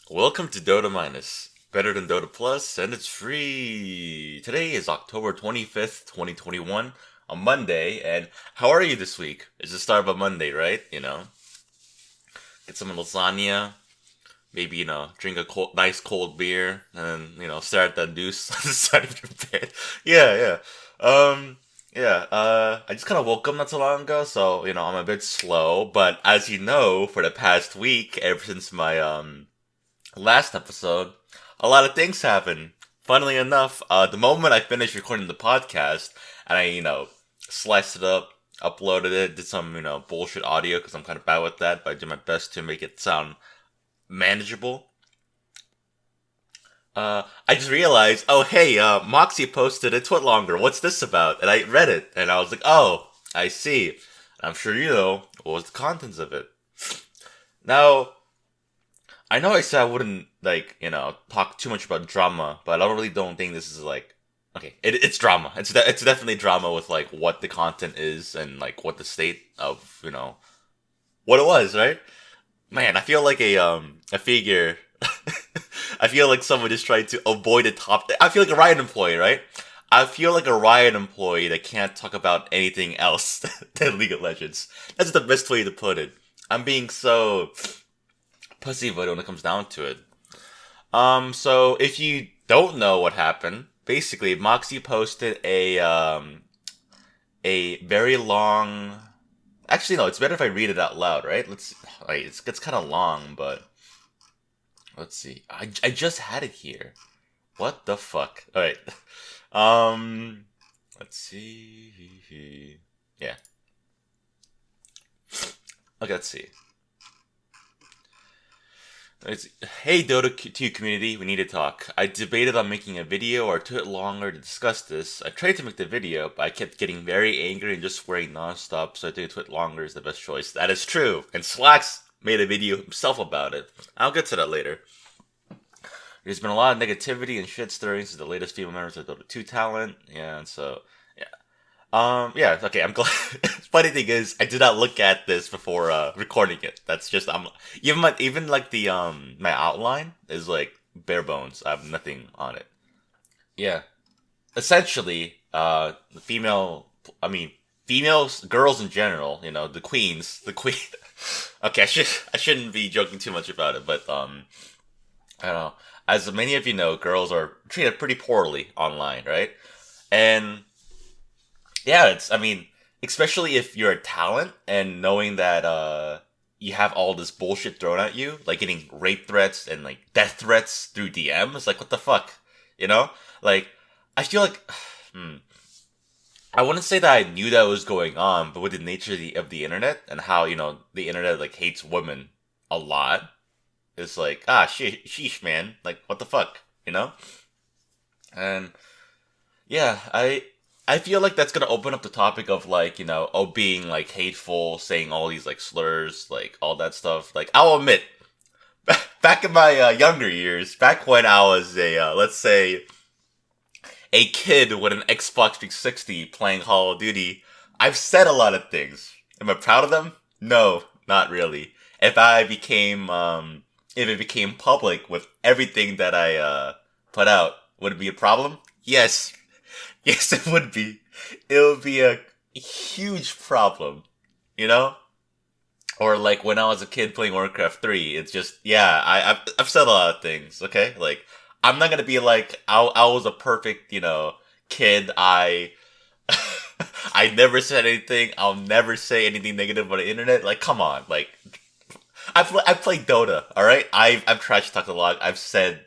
Welcome to Dota Minus. Better than Dota Plus, and it's free. Today is October 25th, 2021, a Monday, and how are you this week? It's the start of a Monday, right? Get some lasagna, maybe, drink a nice cold beer, and, stare at that noose on the side of your bed. Yeah, yeah. I just kind of woke up not so long ago, so, I'm a bit slow, but as you know, for the past week, ever since my, last episode, a lot of things happened. Funnily enough, the moment I finished recording the podcast, and I, sliced it up, uploaded it, did some, bullshit audio because I'm kind of bad with that, but I did my best to make it sound manageable. I just realized, oh hey, Moxie posted a twit longer. What's this about? And I read it, and I was like, oh, I see. I'm sure you know what was the contents of it. Now, I know I said I wouldn't talk too much about drama, but I really don't think this is okay. It's drama. It's definitely drama with like what the content is and like what the state of what it was. Right, man. I feel like a figure. I feel like someone just tried to avoid the top. I feel like a Riot employee, right? I feel like a Riot employee that can't talk about anything else than League of Legends. That's the best way to put it. I'm being so pussyfoot when it comes down to it. So if you don't know what happened, basically Moxie posted a very long. Actually, no. It's better if I read it out loud, right? Let's. Like, it's kind of long, but let's see. I just had it here. What the fuck? All right. Um. Let's see. Yeah. Okay. Let's see. It's, hey Dota 2 community, we need to talk. I debated on making a video or took it longer to discuss this. I tried to make the video, but I kept getting very angry and just swearing nonstop, so I think a twit longer is the best choice. That is true, and Slacks made a video himself about it. I'll get to that later. There's been a lot of negativity and shit stirring since the latest female members of Dota 2 talent, yeah, and so, yeah. Yeah, okay, I'm glad. Funny thing is, I did not look at this before recording it. That's just I'm even like the my outline is like bare bones. I have nothing on it. Yeah, essentially, the female. I mean, females, girls in general. The queens, the queen. Okay, I shouldn't be joking too much about it, but I don't know. As many of you know, girls are treated pretty poorly online, right? And yeah, I mean, especially if you're a talent and knowing that you have all this bullshit thrown at you, like getting rape threats and like death threats through DMs, like what the fuck, you know? Like I feel like I wouldn't say that I knew that was going on, but with the nature of the internet and how, the internet like hates women a lot, it's like, sheesh man, like what the fuck, you know? And yeah, I feel like that's gonna open up the topic of like, being like hateful, saying all these like slurs, like all that stuff. Like I'll admit, back in my younger years, back when I was a let's say a kid with an Xbox 360 playing Call of Duty, I've said a lot of things. Am I proud of them? No, not really. If it became public with everything that I put out, would it be a problem? Yes. Yes, it would be. It would be a huge problem, you know? Or like when I was a kid playing Warcraft 3, it's just, yeah, I've said a lot of things, okay? Like, I'm not gonna be like, I was a perfect, kid. I never said anything. I'll never say anything negative on the internet. Like, come on. Like, I've played Dota, alright? I've trash talked a lot. I've said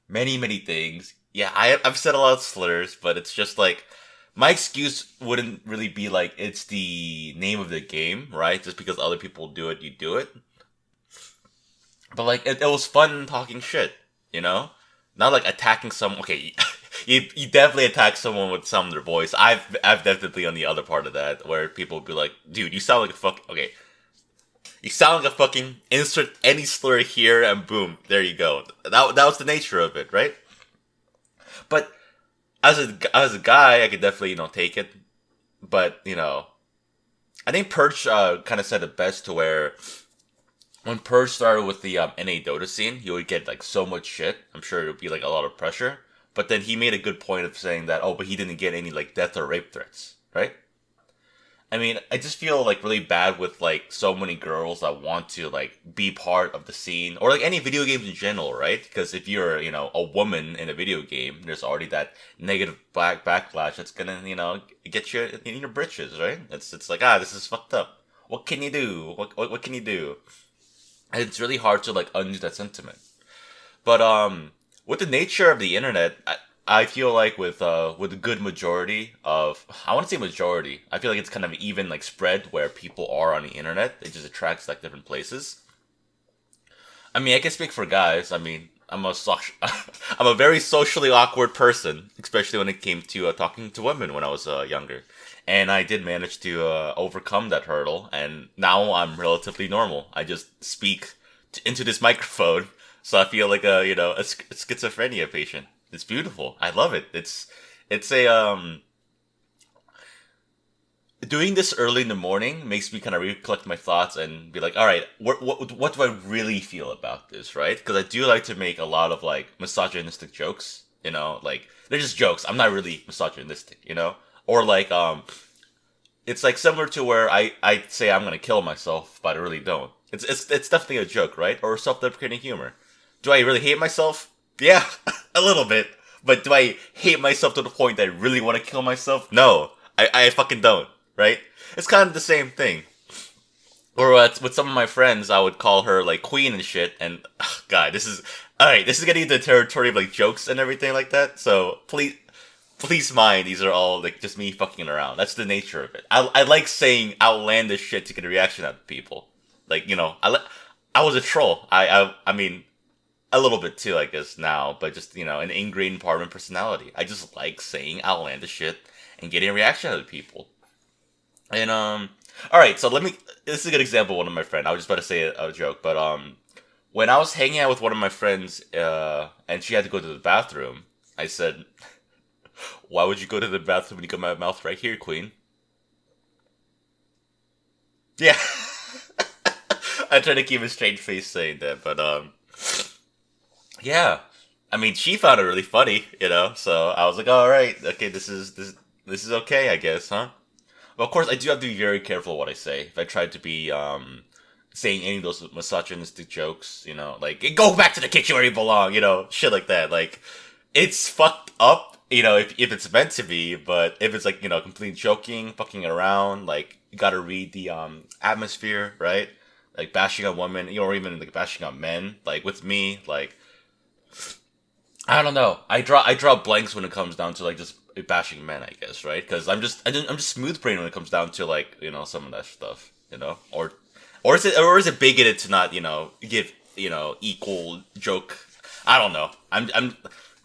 many, many things. Yeah, I've said a lot of slurs, but it's just like my excuse wouldn't really be like it's the name of the game, right? Just because other people do it, you do it. But like it was fun talking shit, you know? Not like attacking someone. Okay, you definitely attack someone with some of their voice. I've definitely on the other part of that where people be like, dude, you sound like a fuck. Okay, you sound like a fucking insert any slur here and boom, there you go. That was the nature of it, right? But as a guy, I could definitely take it. But I think Perch kind of said it best to where when Purge started with the NA Dota scene, he would get like so much shit. I'm sure it would be like a lot of pressure. But then he made a good point of saying that, oh, but he didn't get any like death or rape threats, right? I mean, I just feel like really bad with like so many girls that want to like be part of the scene or like any video games in general, right? Because if you're, a woman in a video game, there's already that negative backlash that's gonna, get you in your britches, right? It's like, this is fucked up. What can you do? What can you do? And it's really hard to like undo that sentiment. But with the nature of the internet, I feel like with a good majority of, I want to say majority, I feel like it's kind of even like spread where people are on the internet. It just attracts like different places. I mean, I can speak for guys. I mean, I'm a very socially awkward person, especially when it came to talking to women when I was younger. And I did manage to overcome that hurdle, and now I'm relatively normal. I just speak into this microphone, so I feel like a schizophrenia patient. It's beautiful. I love it. It's a doing this early in the morning makes me kind of recollect my thoughts and be like, all right, what do I really feel about this, right? Because I do like to make a lot of like misogynistic jokes, like they're just jokes. I'm not really misogynistic, or like it's like similar to where I say I'm gonna kill myself, but I really don't. It's definitely a joke, right? Or self-deprecating humor. Do I really hate myself? Yeah, a little bit. But do I hate myself to the point that I really want to kill myself? No, I fucking don't, right? It's kind of the same thing. Or with some of my friends, I would call her like queen and shit. And God, alright. This is getting into the territory of like jokes and everything like that. So please mind, these are all like just me fucking around. That's the nature of it. I like saying outlandish shit to get a reaction out of people. Like I was a troll. I mean, a little bit too, I guess now, but just an ingrained part of my personality. I just like saying outlandish shit and getting a reaction out of people. And all right, so This is a good example. Of one of my friends. I was just about to say a joke, but when I was hanging out with one of my friends, and she had to go to the bathroom, I said, "Why would you go to the bathroom when you got my mouth right here, Queen?" Yeah, I try to keep a straight face saying that, but yeah. I mean, she found it really funny, So I was like, "All right, okay, this is okay, I guess, huh?" But of course, I do have to be very careful what I say. If I try to be saying any of those misogynistic jokes, like go back to the kitchen where you belong, shit like that. Like it's fucked up, if it's meant to be. But if it's like complete joking, fucking around, like you gotta read the atmosphere, right? Like bashing on women, or even like bashing on men. Like with me, like I don't know. I draw blanks when it comes down to like just bashing men, I guess, right? Because I'm just smooth brain when it comes down to like some of that stuff, or is it bigoted to not give equal joke? I don't know.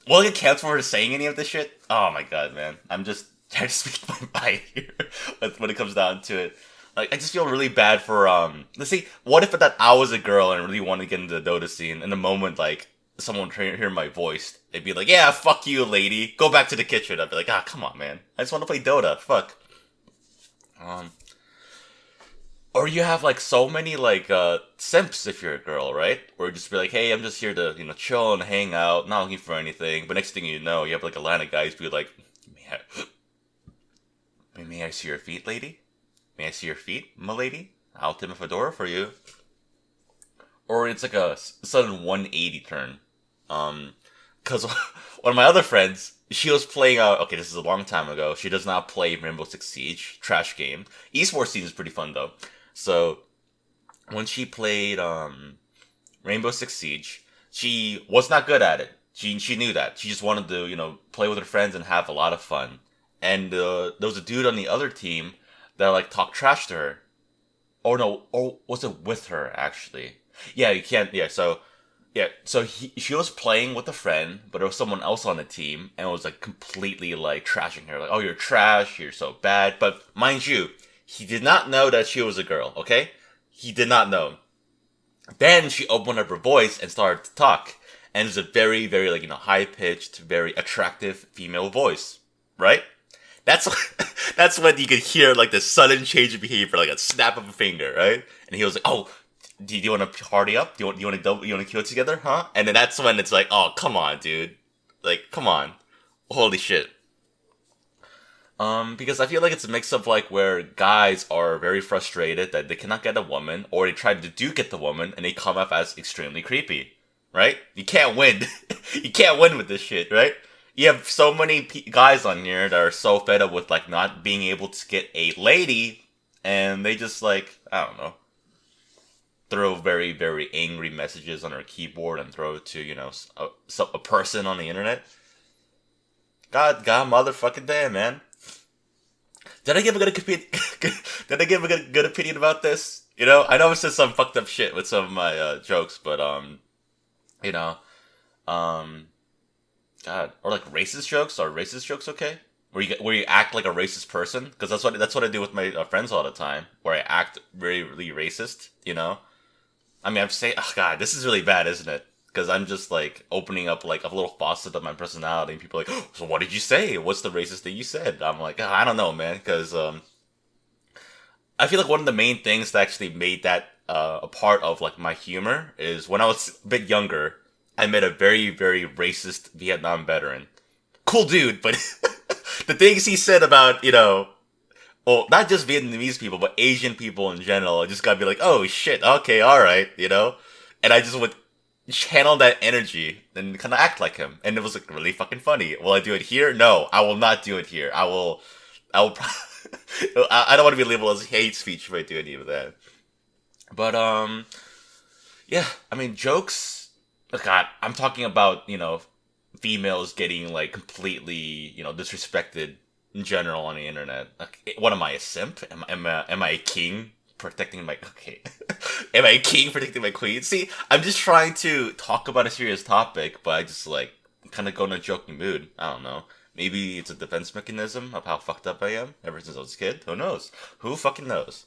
Will I get canceled for saying any of this shit? Oh my god, man! I'm just trying to speak my mind here when it comes down to it. Like I just feel really bad for let's see, what if that I was a girl and really wanted to get into the Dota scene in the moment like someone hear my voice, they'd be like, "Yeah, fuck you, lady. Go back to the kitchen." I'd be like, come on, man. I just want to play Dota. Fuck. Um, or you have like so many like simps if you're a girl, right? Or you just be like, "Hey, I'm just here to chill and hang out, not looking for anything." But next thing you know, you have like a line of guys be like, may I see your feet, lady? May I see your feet, milady? I'll tip a fedora for you." Or it's like a sudden 180 turn. Because one of my other friends, she was playing, okay, this is a long time ago. She does not play Rainbow Six Siege, trash game. Esports scene is pretty fun though. So, when she played, Rainbow Six Siege, she was not good at it. She knew that. She just wanted to, play with her friends and have a lot of fun. And, there was a dude on the other team that, like, talked trash to her. Or no, or was it with her, actually? Yeah, you can't, yeah, so... Yeah, so she was playing with a friend, but there was someone else on the team, and was like completely like trashing her, like, "Oh, you're trash, you're so bad." But mind you, he did not know that she was a girl. Okay, he did not know. Then she opened up her voice and started to talk, and it's a very, very like high pitched, very attractive female voice, right? That's that's when you could hear like the sudden change of behavior, like a snap of a finger, right? And he was like, "Oh, do you want to party up? Do you want to kill it together? Huh? And then that's when it's like, oh, come on, dude. Like, come on. Holy shit. Because I feel like it's a mix of like where guys are very frustrated that they cannot get a woman, or they try to do get the woman and they come up as extremely creepy, right? You can't win. You can't win with this shit, right? You have so many guys on here that are so fed up with like not being able to get a lady, and they just like, I don't know, throw very very angry messages on their keyboard and throw it to a person on the internet. God motherfucking damn, man. Did I give a good opinion? Did I give a good opinion about this? I know I said some fucked up shit with some of my jokes, but you know, um, God, or like racist jokes. Are racist jokes okay? Where you act like a racist person? Because that's what I do with my friends all the time. Where I act really really racist. I mean, I'm saying, oh God, this is really bad, isn't it? Because I'm just like opening up like a little faucet of my personality, and people are like, oh, so what did you say? What's the racist thing you said? I'm like, I don't know, man, because I feel like one of the main things that actually made that a part of like my humor is when I was a bit younger, I met a very very racist Vietnam veteran. Cool dude, but the things he said about well, not just Vietnamese people, but Asian people in general. I just gotta be like, oh shit, okay, alright. And I just would channel that energy and kind of act like him. And it was like really fucking funny. Will I do it here? No, I will not do it here. I will, I don't want to be labeled as hate speech if I do any of that. But, yeah, I mean, jokes, oh God, I'm talking about, females getting like completely, disrespected in general on the internet. Like, what am I, a simp? Am I a king protecting my okay? Am I a king protecting my queen? See, I'm just trying to talk about a serious topic, but I just like kind of go in a joking mood. I don't know. Maybe it's a defense mechanism of how fucked up I am ever since I was a kid. Who knows? Who fucking knows?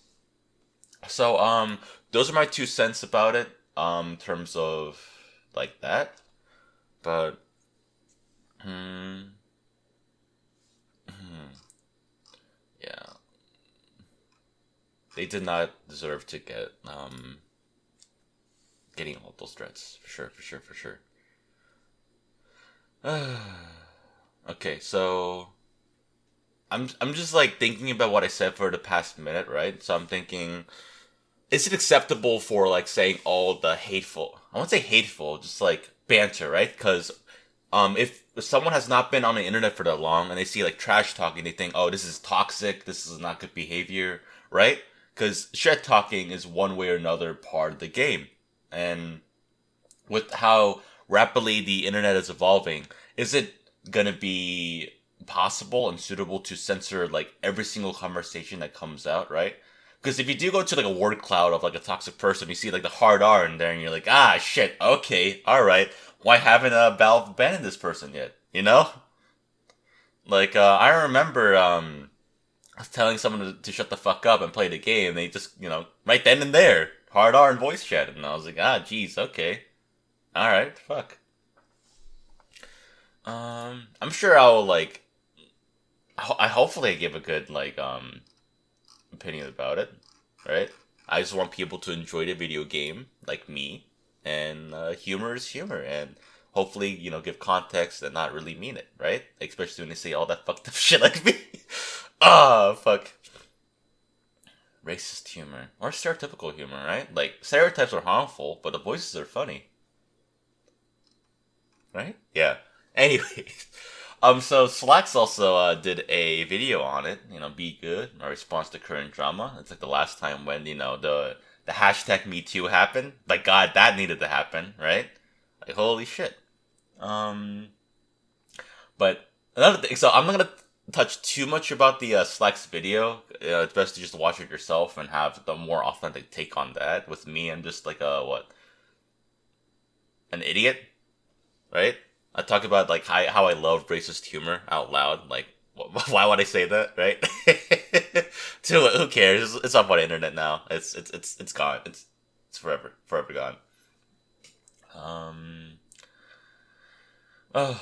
So, those are my 2 cents about it. In terms of like that, but hmm, hmm, yeah. They did not deserve to get getting all those threats for sure, for sure, for sure. Okay, so I'm just like thinking about what I said for the past minute, right? So I'm thinking, is it acceptable for like saying all the hateful? I won't say hateful, just like banter, right? Because if someone has not been on the internet for that long and they see like trash talking, they think, oh, this is toxic, this is not good behavior, right? Because shit talking is one way or another part of the game, and with how rapidly the internet is evolving, is it gonna be possible and suitable to censor like every single conversation that comes out, right? Because if you do go to like a word cloud of like a toxic person, you see like the hard R in there, and you're like, ah, shit, okay, all right. Why haven't Valve abandoned this person yet? Like I remember I was telling someone to shut the fuck up and play the game. They just right then and there hard R and voice chat, and I was like, ah, jeez, okay. All right, fuck. I'm sure I'll like. I hopefully give a good like opinion about it, right? I just want people to enjoy the video game like me, and humor is humor, and hopefully give context and not really mean it, right? Especially when they say all that fucked up shit like me. Ah, fuck. Racist humor or stereotypical humor, right? Like stereotypes are harmful, but the voices are funny, right? Yeah. Anyways, so Slacks also did a video on it. Be good. A response to current drama. It's like the last time when the hashtag Me Too happened. Like God, that needed to happen, right? Like holy shit. Um, but another thing. So I'm not gonna touch too much about the Slacks video. It's best to just watch it yourself and have the more authentic take on that. With me, I'm just like a what? An idiot, right? I talk about like how I love racist humor out loud. Like, why would I say that, right? To who cares? It's up on the internet now. It's gone. It's forever gone. Um. Oh,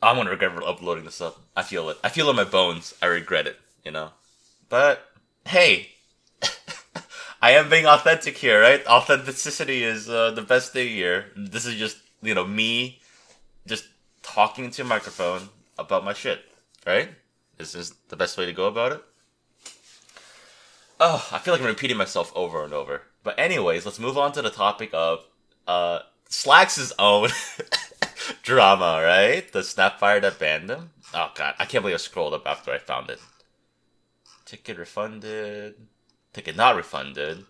I'm gonna regret uploading this up. I feel it. I feel it in my bones. I regret it. But hey, I am being authentic here, right? Authenticity is the best thing here. This is just, me just talking to a microphone about my shit, right? This is the best way to go about it. Oh, I feel like I'm repeating myself over and over. But anyways, let's move on to the topic of Slack's own drama, right? The Snapfire that banned him. Oh god, I can't believe I scrolled up after I found it. Ticket refunded. Ticket not refunded.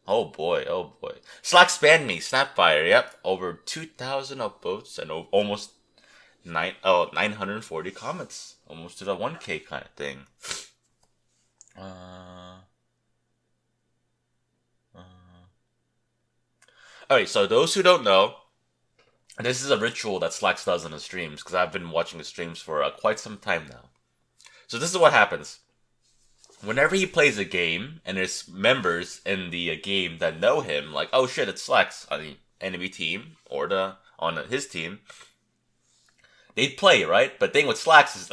Oh boy, oh boy. Slack's banned me, Snapfire, yep. Over 2,000 upvotes and almost 940 comments. Almost to the 1K kind of thing. Alright, so those who don't know, this is a ritual that Slacks does on his streams, because I've been watching his streams for quite some time now. So this is what happens. Whenever he plays a game, and there's members in the game that know him, like, oh shit, it's Slacks on the enemy team, or on his team, they'd play, right? But the thing with Slacks is,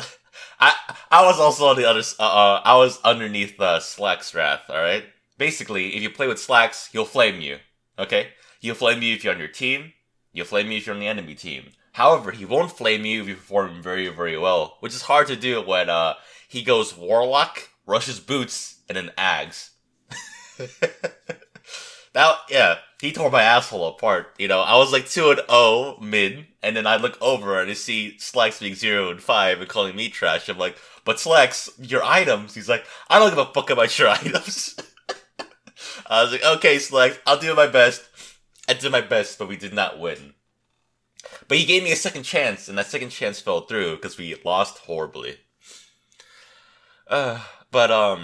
I was also on the other, I was underneath Slacks' wrath, alright? Basically, if you play with Slacks, he'll flame you, okay? He'll flame you if you're on your team. He'll flame you if you're on the enemy team. However, he won't flame you if you perform very, very well, which is hard to do when he goes Warlock, rushes Boots, and then Ags. Now, yeah, he tore my asshole apart. I was like 2-0 mid, and then I look over and I see Slacks being 0-5 and calling me trash. I'm like, but Slacks, your items. He's like, I don't give a fuck about your items. I was like, okay, Slacks, I'll do my best. I did my best, but we did not win. But he gave me a second chance, and that second chance fell through because we lost horribly. But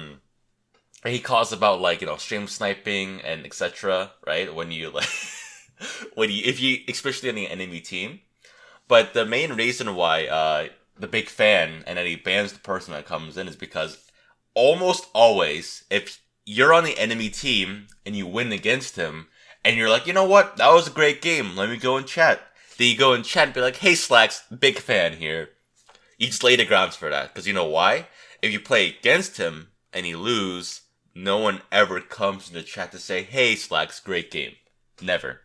he caused about stream sniping and etc. Right when you if you especially on the enemy team. But the main reason why the big fan and then he bans the person that comes in is because almost always if you're on the enemy team and you win against him. And you're like, you know what? That was a great game. Let me go and chat. Then you go and chat and be like, hey, Slacks, big fan here. You just lay the grounds for that. Because you know why? If you play against him and you lose, no one ever comes in the chat to say, hey, Slacks, great game. Never.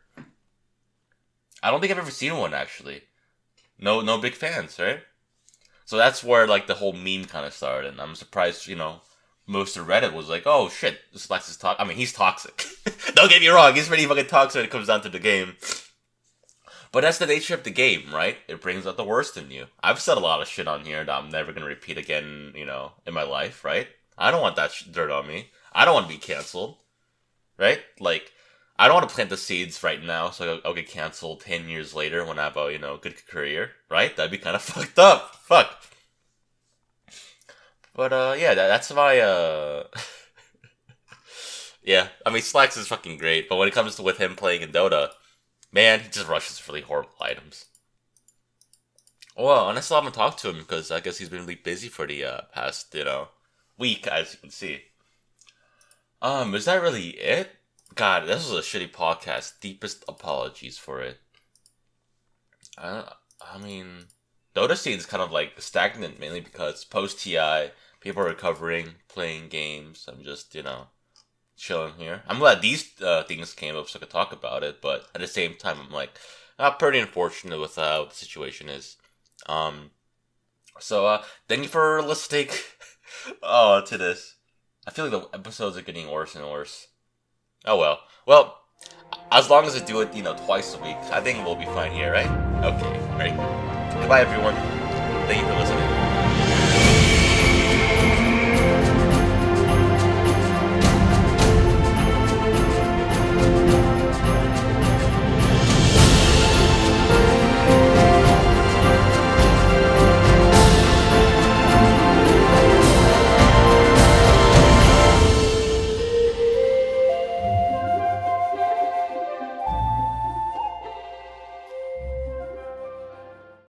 I don't think I've ever seen one, actually. No big fans, right? So that's where, the whole meme kind of started. And I'm surprised, most of Reddit was like, oh shit, Slacks is toxic. I mean, he's toxic. Don't get me wrong, he's pretty fucking toxic when it comes down to the game. But that's the nature of the game, right? It brings out the worst in you. I've said a lot of shit on here that I'm never gonna repeat again, in my life, right? I don't want that dirt on me. I don't want to be canceled, right? I don't want to plant the seeds right now so I'll get canceled 10 years later when I have a, good career, right? That'd be kind of fucked up. Fuck. But, yeah, that's my, yeah, I mean, Slacks is fucking great, but when it comes to with him playing in Dota, man, he just rushes really horrible items. Well, and I still haven't talked to him because I guess he's been really busy for the, past, week, as you can see. Is that really it? God, this was a shitty podcast. Deepest apologies for it. I mean, Dota scene's kind of stagnant mainly because post TI, people are recovering, playing games. I'm just, chilling here. I'm glad these things came up so I could talk about it, but at the same time, I'm pretty unfortunate with how the situation is. So, thank you for listening to this. I feel like the episodes are getting worse and worse. Oh well. Well, as long as I do it, twice a week, I think we'll be fine here, right? Okay, right. Goodbye, everyone. Thank you for listening.